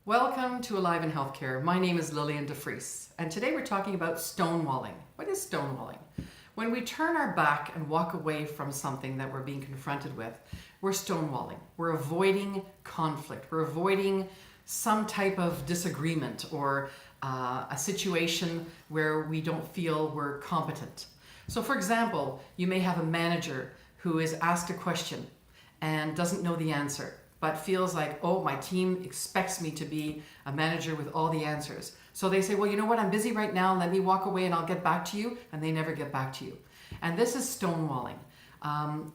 Welcome to Alive in Healthcare. My name is Lillian DeFries, and today we're talking about stonewalling. What is stonewalling? When we turn our back and walk away from something that we're being confronted with, we're stonewalling. We're avoiding conflict. We're avoiding some type of disagreement or a situation where we don't feel we're competent. So for example, you may have a manager who is asked a question and doesn't know the answer, but feels like, oh, my team expects me to be a manager with all the answers. So they say, well, you know what, I'm busy right now, let me walk away and I'll get back to you, and they never get back to you. And this is stonewalling. And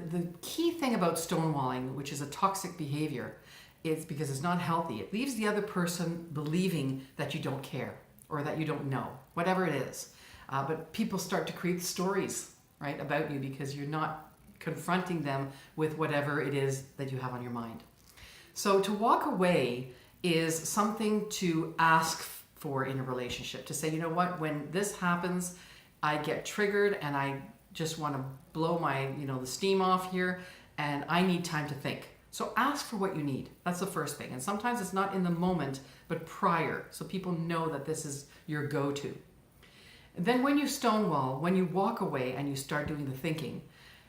the key thing about stonewalling, which is a toxic behavior, is because it's not healthy. It leaves the other person believing that you don't care or that you don't know, whatever it is. But people start to create stories, right, about you because you're not confronting them with whatever it is that you have on your mind. So to walk away is something to ask for in a relationship, to say, you know what, when this happens, I get triggered and I just want to blow my, the steam off here, and I need time to think. So ask for what you need. That's the first thing. And sometimes it's not in the moment, but prior, so people know that this is your go-to. And then when you stonewall, when you walk away and you start doing the thinking,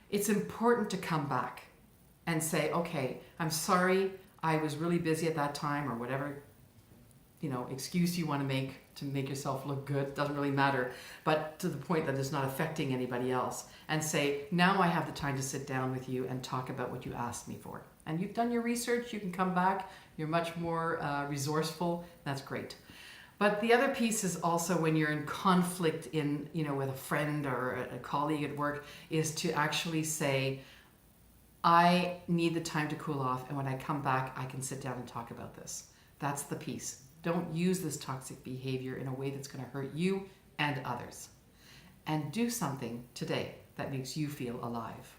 it's important to come back and say, okay, I'm sorry, I was really busy at that time, or whatever, excuse you want to make yourself look good, doesn't really matter, but to the point that it's not affecting anybody else, and say, now I have the time to sit down with you and talk about what you asked me for. And you've done your research, you can come back, you're much more resourceful, that's great. But the other piece is also when you're in conflict with a friend or a colleague at work, is to actually say, I need the time to cool off, and when I come back, I can sit down and talk about this. That's the piece. Don't use this toxic behavior in a way that's going to hurt you and others. And do something today that makes you feel alive.